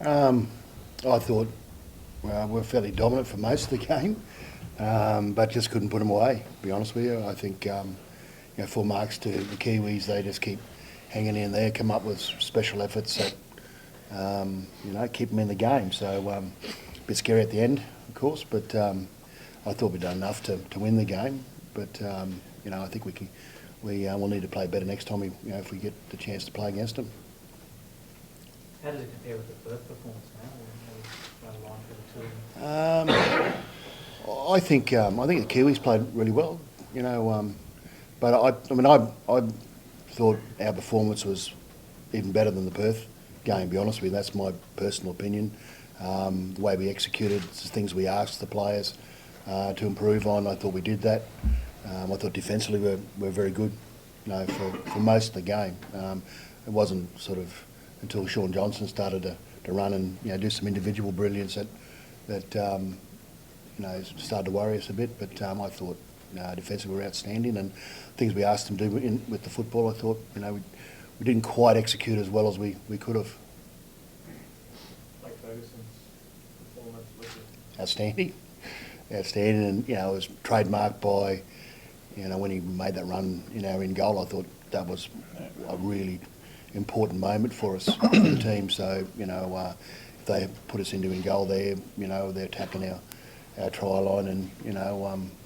I thought we were fairly dominant for most of the game, but just couldn't put them away, to be honest with you. I think, full marks to the Kiwis. They just keep hanging in there, come up with special efforts that, keep them in the game. So a bit scary at the end, of course, but I thought we'd done enough to win the game. But, I think we'll need to play better next time, if we get the chance to play against them. How does it compare with the first performance now? I think the Kiwis played really well, but I thought our performance was even better than the Perth game. To be honest with you, that's my personal opinion. The way we executed, the things we asked the players to improve on, I thought we did that. I thought defensively we're very good, for most of the game. It wasn't sort of until Sean Johnson started to run and do some individual brilliance that started to worry us a bit. But I thought defensively we were outstanding, and things we asked them to do with the football, I thought we didn't quite execute as well as we could have. Like Ferguson's performance was outstanding, and it was trademarked by when he made that run in our in goal. I thought that was a really important moment for us, for the team. So if they put us into in goal there, they're attacking our try line and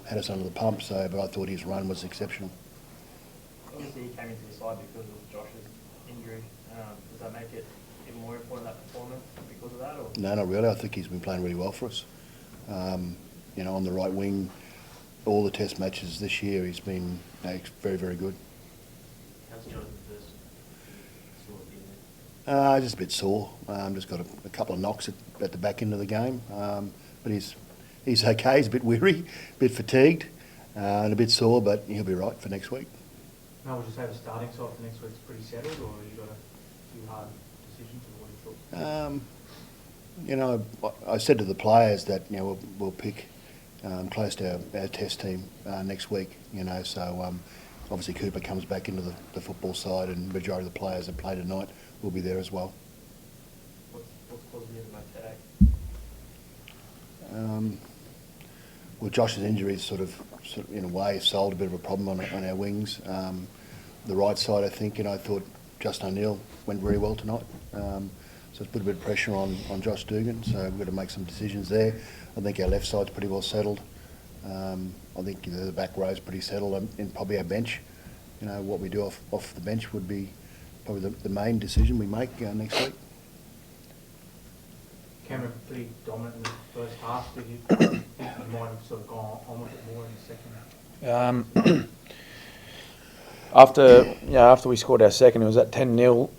had us under the pump. So, but I thought his run was exceptional. Obviously, he came into the side because of Josh's injury. Does that make it even more important, that performance, because of that? Or? No, not really. I think he's been playing really well for us. On the right wing, all the test matches this year, he's been very, very good. How's Jonathan first? Just a bit sore. Just got a couple of knocks at the back end of the game. But he's okay. He's a bit weary, a bit fatigued, and a bit sore, but he'll be right for next week. Now, would you say the starting side for next week's pretty settled, or have you got a few hard decisions, or what do you thought? I said to the players that we'll pick close to our test team next week. So obviously Cooper comes back into the football side, and the majority of the players that play tonight will be there as well. What's causing you the most headache? Well, Josh's injuries sort of in a way solved a bit of a problem on our wings. The right side, I think, I thought Justin O'Neill went very well tonight. So it's put a bit of pressure on Josh Dugan, so we've got to make some decisions there. I think our left side's pretty well settled. I think the back row's pretty settled, and probably our bench. What we do off the bench would be probably the main decision we make next week. Cameron pretty dominant in the first half. Did you think you might have sort of gone on with it more in the second? After we scored our second, it was at 10-0.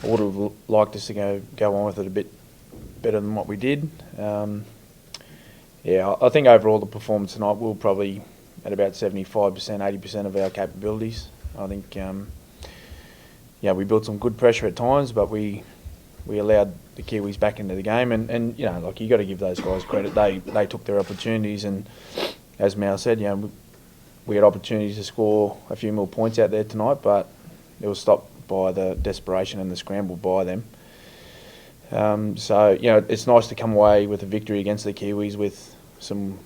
I would have liked us to go on with it a bit better than what we did. I think overall the performance tonight will probably at about 75%, 80% of our capabilities. I think we built some good pressure at times, but we allowed the Kiwis back into the game, and you got to give those guys credit. They took their opportunities, and as Mal said, we had opportunities to score a few more points out there tonight, but it was stopped by the desperation and the scramble by them. It's nice to come away with a victory against the Kiwis with some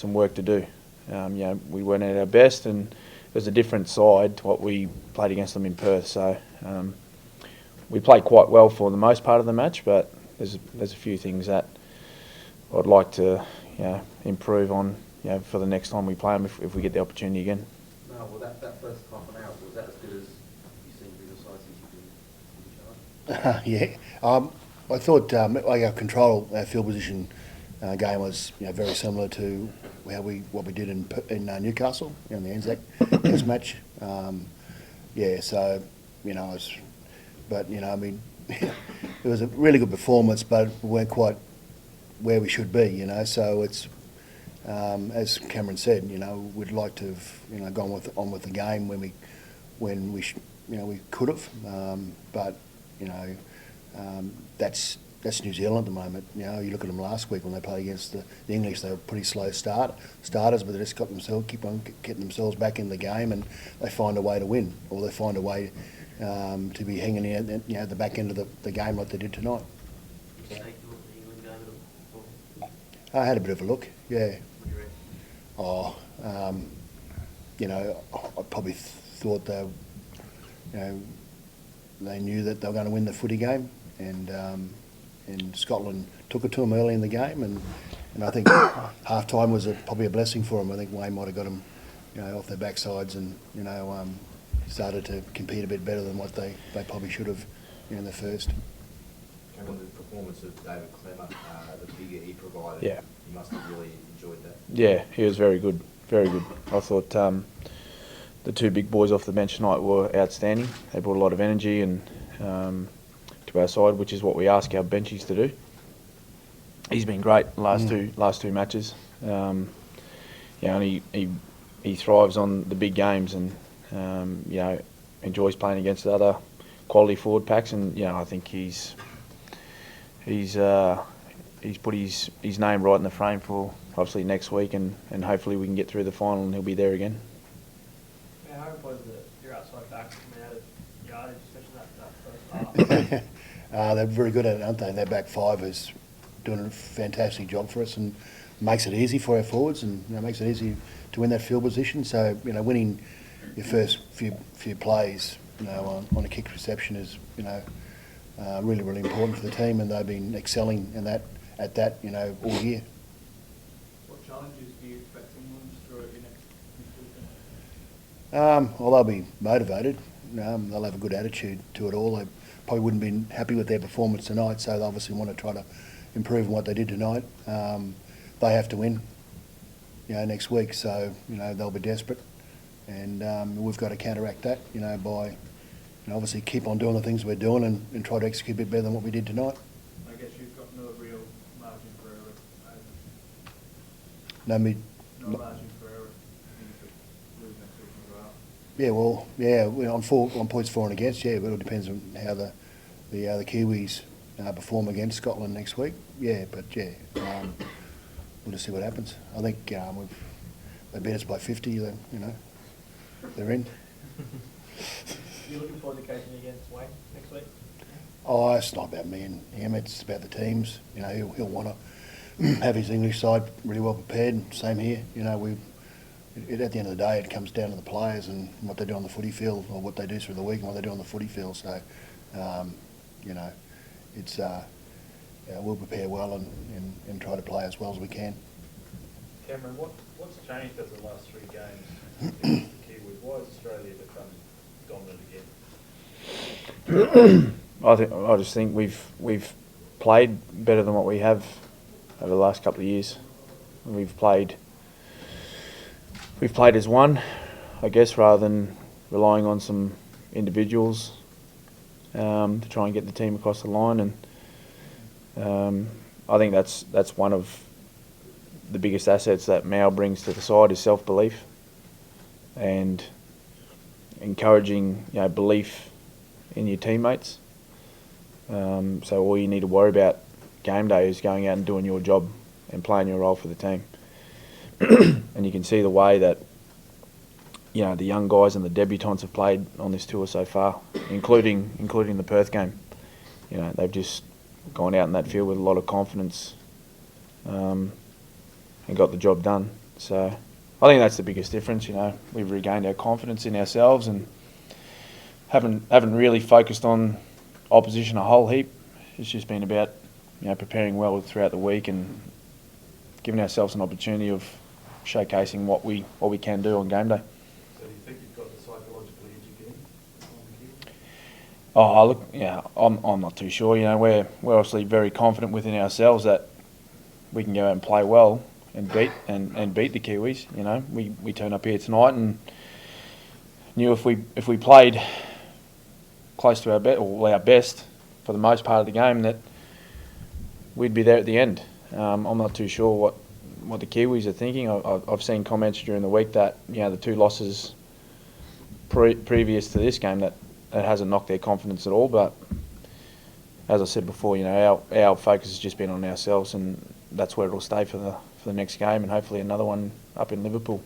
work to do. We weren't at our best, and it was a different side to what we played against them in Perth. So we played quite well for the most part of the match, but there's a few things that I'd like to improve on for the next time we play them if we get the opportunity again. No, well that first half an hour, was that as good as you've seen bigger sides since you've been in charge? I thought our control, our field position game was very similar to what we did in Newcastle in the Anzac Test match. It was a really good performance, but we weren't quite where we should be. So it's as Cameron said, we'd like to have gone on with the game when we could have, but that's New Zealand at the moment. You look at them last week when they played against the English. They were pretty slow starters, but they just keep on getting themselves back in the game, and they find a way to win, or they find a way to be hanging out at the back end of the game like they did tonight. You take you look at the England game at all? I had a bit of a look, yeah. What do you reckon? Oh, I probably thought they knew that they were going to win the footy game, and Scotland took it to them early in the game, and I think half time was probably a blessing for them. I think Wayne might have got them, off their backsides, and started to compete a bit better than what they probably should have in the first. Cameron, the performance of David Clemmer, the figure he provided, Yeah. you must have really enjoyed that. Yeah, he was very good, very good. I thought the two big boys off the bench tonight were outstanding. They brought a lot of energy and to our side, which is what we ask our benchies to do. He's been great last two matches. And he thrives on the big games, and enjoys playing against the other quality forward packs. And I think he's put his name right in the frame for obviously next week, and hopefully we can get through the final and he'll be there again. Yeah, how was your outside backs coming out of yardage, especially that first half? They're very good at it, aren't they? Their back five is doing a fantastic job for us and makes it easy for our forwards, and makes it easy to win that field position. So winning your first few plays on a kick reception is really, really important for the team, and they've been excelling at that all year. What challenges do you expect England through your next weekend? Well, they'll be motivated. They'll have a good attitude to it all. They probably wouldn't have been happy with their performance tonight, so they obviously want to try to improve on what they did tonight. They have to win, next week, so they'll be desperate, and we've got to counteract that, by obviously keep on doing the things we're doing and try to execute a bit better than what we did tonight. I guess you've got no real margin for error. No mid. No margin for error. You could lose next week as well. Yeah, well, yeah, on points for and against, yeah, but it depends on how the Kiwis perform against Scotland next week. Yeah, but we'll just see what happens. I think they beat us by 50. They're in. You looking forward to coaching against Wayne next week? Oh, it's not about me and him. It's about the teams. He'll want to have his English side really well prepared. Same here. At the end of the day, it comes down to the players and what they do on the footy field, or what they do through the week and what they do on the footy field. So, it's we'll prepare well and try to play as well as we can. Cameron, what's changed over the last 3 games against the Kiwis? Why has Australia become dominant again? I just think we've played better than what we have over the last couple of years. We've played as one, I guess, rather than relying on some individuals to try and get the team across the line. And I think that's one of the biggest assets that Mao brings to the side is self-belief and encouraging belief in your teammates. So all you need to worry about game day is going out and doing your job and playing your role for the team. And you can see the way that the young guys and the debutants have played on this tour so far, including the Perth game. They've just gone out in that field with a lot of confidence and got the job done. So I think that's the biggest difference. We've regained our confidence in ourselves and haven't really focused on opposition a whole heap. It's just been about preparing well throughout the week and giving ourselves an opportunity of showcasing what we can do on game day. So do you think you've got the psychological edge again Oh, on the Kiwis? look, I'm not too sure. We're obviously very confident within ourselves that we can go out and play well and beat the Kiwis. We turned up here tonight and knew if we played close to our best for the most part of the game, that we'd be there at the end. I'm not too sure what the Kiwis are thinking. I've seen comments during the week that the 2 losses previous to this game that hasn't knocked their confidence at all. But as I said before, our focus has just been on ourselves, and that's where it'll stay for the next game, and hopefully another one up in Liverpool.